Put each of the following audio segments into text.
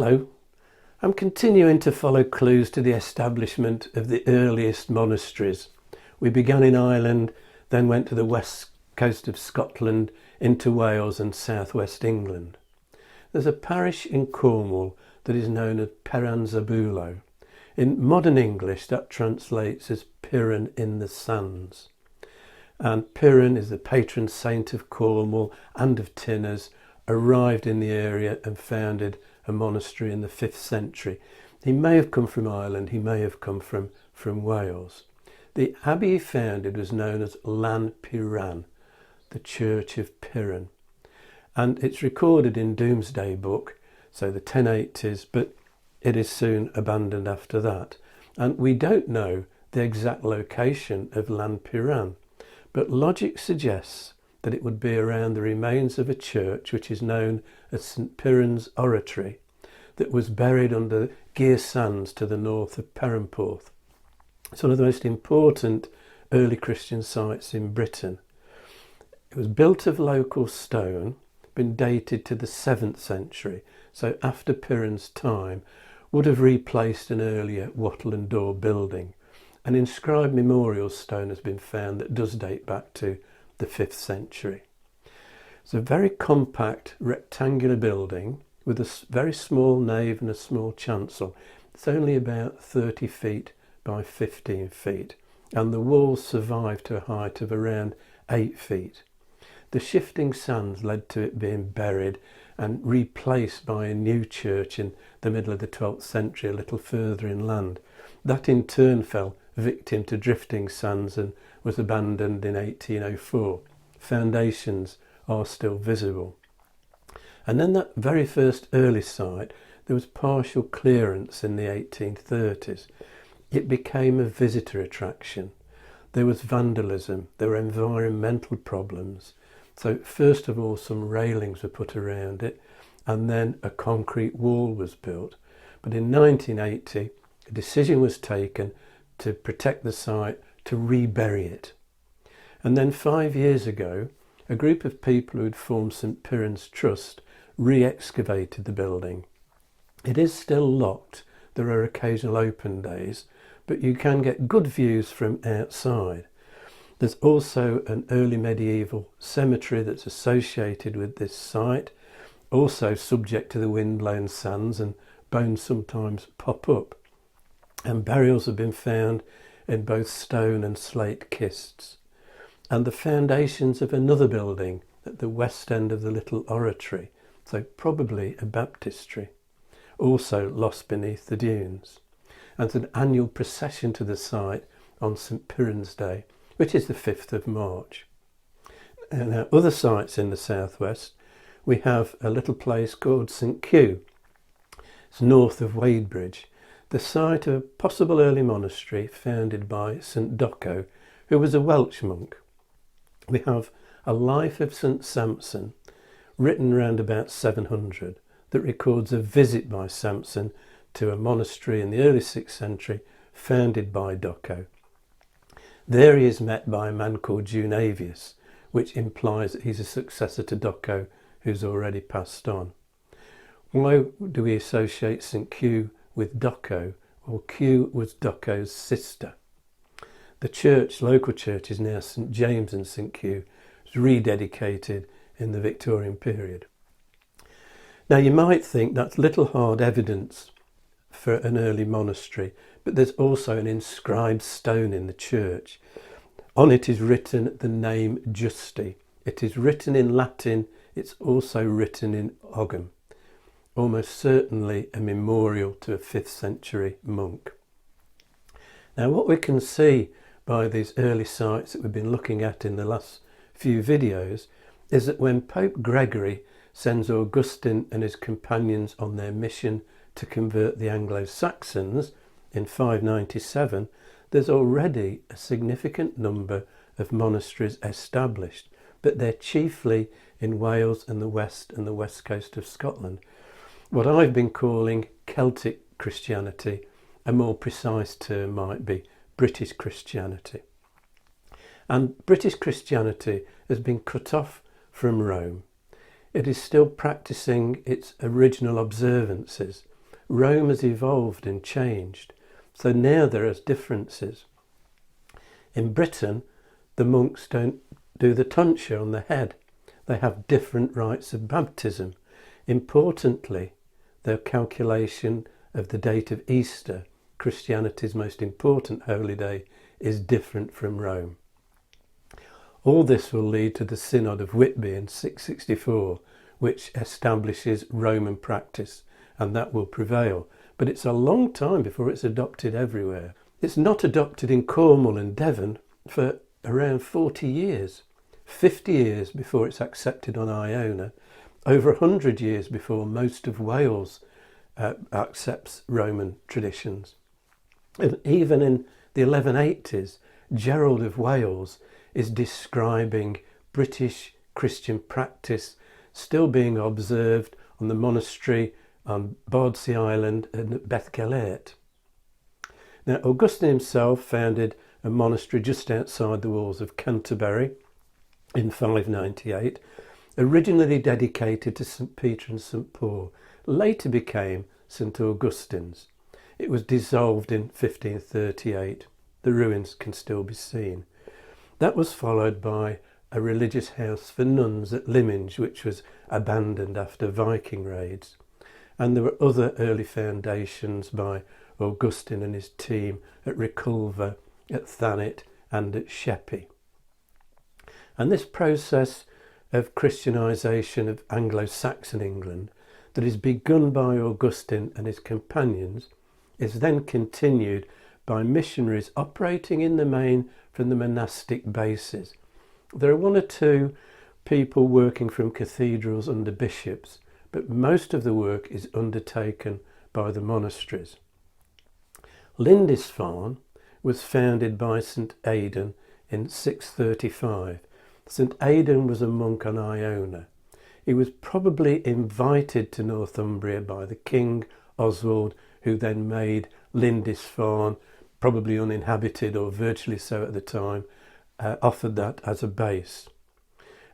Hello, I'm continuing to follow clues to the establishment of the earliest monasteries. We began in Ireland, then went to the west coast of Scotland, into Wales and southwest England. There's a parish in Cornwall that is known as Perranporth. In modern English that translates as Piran in the sands. And Piran is the patron saint of Cornwall and of Tinners, arrived in the area and founded a monastery in the 5th century. He may have come from Ireland, he may have come from Wales. The abbey he founded was known as Piran, the Church of Piran. And it's recorded in Domesday Book, so the 1080s, but it is soon abandoned after that. And we don't know the exact location of Piran, but logic suggests that it would be around the remains of a church which is known as St Piran's Oratory, that was buried under Gear Sands to the north of Perranporth. It's one of the most important early Christian sites in Britain. It was built of local stone, been dated to the 7th century, so after Piran's time, would have replaced an earlier wattle and door building. An inscribed memorial stone has been found that does date back to the 5th century. It's a very compact rectangular building with a very small nave and a small chancel. It's only about 30 feet by 15 feet, and the walls survived to a height of around 8 feet. The shifting sands led to it being buried and replaced by a new church in the middle of the 12th century, a little further inland. That in turn fell victim to drifting sands and was abandoned in 1804. Foundations are still visible. And then that very first early site, there was partial clearance in the 1830s. It became a visitor attraction. There was vandalism, there were environmental problems. So first of all, some railings were put around it, and then a concrete wall was built. But in 1980, a decision was taken to protect the site, to rebury it. And then 5 years ago, a group of people who had formed St Piran's Trust re-excavated the building. It is still locked. There are occasional open days, but you can get good views from outside. There's also an early medieval cemetery that's associated with this site, also subject to the wind-blown sands, and bones sometimes pop up. And burials have been found in both stone and slate kists. And the foundations of another building at the west end of the little oratory, so probably a baptistry, also lost beneath the dunes. And an annual procession to the site on St Piran's Day, which is the 5th of March. And our other sites in the southwest, we have a little place called St Kew. It's north of Wadebridge, the site of a possible early monastery founded by St Docco, who was a Welsh monk. We have a life of St Samson, written around about 700, that records a visit by Samson to a monastery in the early 6th century founded by Docco. There he is met by a man called Junavius, which implies that he's a successor to Docco who's already passed on. Why do we associate St Kew with Docco? Well, Kew was Docco's sister. The church, local church, is now St James and St Kew. It was rededicated in the Victorian period. Now you might think that's little hard evidence for an early monastery, but there's also an inscribed stone in the church. On it is written the name Justi. It is written in Latin, it's also written in Ogham, almost certainly a memorial to a 5th century monk. Now what we can see by these early sites that we've been looking at in the last few videos is that when Pope Gregory sends Augustine and his companions on their mission to convert the Anglo-Saxons in 597, there's already a significant number of monasteries established, but they're chiefly in Wales and the west coast of Scotland. What I've been calling Celtic Christianity, a more precise term might be British Christianity. And British Christianity has been cut off from Rome. it is still practicing its original observances. Rome has evolved and changed, so now there are differences. In Britain, the monks don't do the tonsure on the head. They have different rites of baptism. Importantly, their calculation of the date of Easter, Christianity's most important holy day, is different from Rome. All this will lead to the Synod of Whitby in 664, which establishes Roman practice, and that will prevail. But it's a long time before it's adopted everywhere. It's not adopted in Cornwall and Devon for around 40 years, 50 years before it's accepted on Iona, over 100 years before most of Wales accepts Roman traditions. And even in the 1180s, Gerald of Wales is describing British Christian practice still being observed on the monastery on Bardsey Island and at Bethgelert. Now, Augustine himself founded a monastery just outside the walls of Canterbury in 598, originally dedicated to St Peter and St Paul, later became St Augustine's. It was dissolved in 1538. The ruins can still be seen. That was followed by a religious house for nuns at Lyminge, which was abandoned after Viking raids. And there were other early foundations by Augustine and his team at Reculver, at Thanet and at Sheppey. And this process of Christianisation of Anglo-Saxon England that is begun by Augustine and his companions is then continued by missionaries operating in the main from the monastic bases. There are one or two people working from cathedrals under bishops, but most of the work is undertaken by the monasteries. Lindisfarne was founded by St Aidan in 635. St Aidan was a monk on Iona. He was probably invited to Northumbria by the king Oswald, who then made Lindisfarne, probably uninhabited or virtually so at the time, offered that as a base.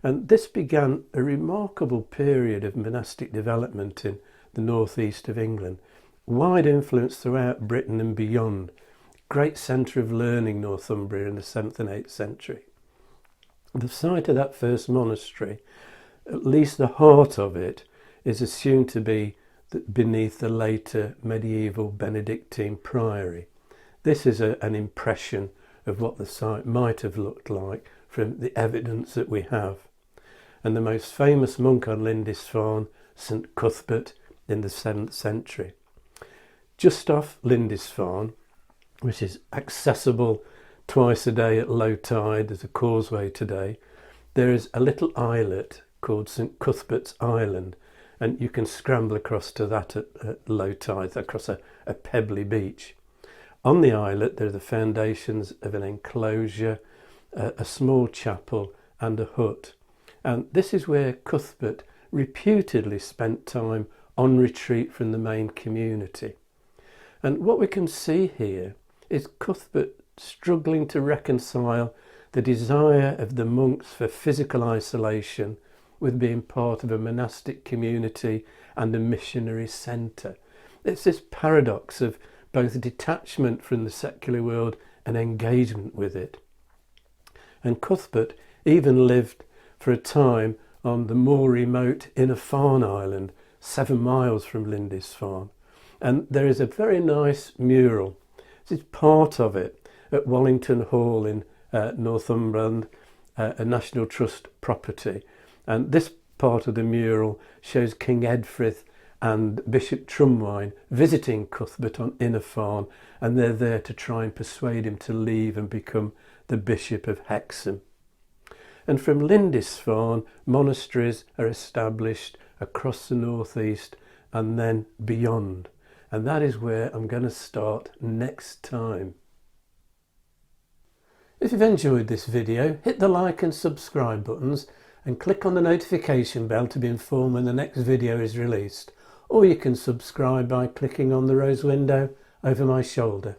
And this began a remarkable period of monastic development in the northeast of England, wide influence throughout Britain and beyond, great centre of learning Northumbria in the 7th and 8th century. The site of that first monastery, at least the heart of it, is assumed to be beneath the later medieval Benedictine priory. This is an impression of what the site might have looked like from the evidence that we have. And the most famous monk on Lindisfarne, St Cuthbert, in the 7th century. Just off Lindisfarne, which is accessible twice a day at low tide, there's a causeway today, there is a little islet called St Cuthbert's Island, and you can scramble across to that at low tide, across a pebbly beach. On the islet there are the foundations of an enclosure, a small chapel and a hut. And this is where Cuthbert reputedly spent time on retreat from the main community. And what we can see here is Cuthbert struggling to reconcile the desire of the monks for physical isolation with being part of a monastic community and a missionary centre. It's this paradox of both detachment from the secular world and engagement with it. And Cuthbert even lived for a time on the more remote Inner Farne Island, 7 miles from Lindisfarne. And there is a very nice mural. This is part of it at Wallington Hall in Northumberland, a National Trust property. And this part of the mural shows King Edfrith and Bishop Trumwine visiting Cuthbert on Inner Farne, and they're there to try and persuade him to leave and become the Bishop of Hexham. And from Lindisfarne, monasteries are established across the northeast and then beyond. And that is where I'm going to start next time. If you've enjoyed this video, hit the like and subscribe buttons and click on the notification bell to be informed when the next video is released. Or you can subscribe by clicking on the rose window over my shoulder.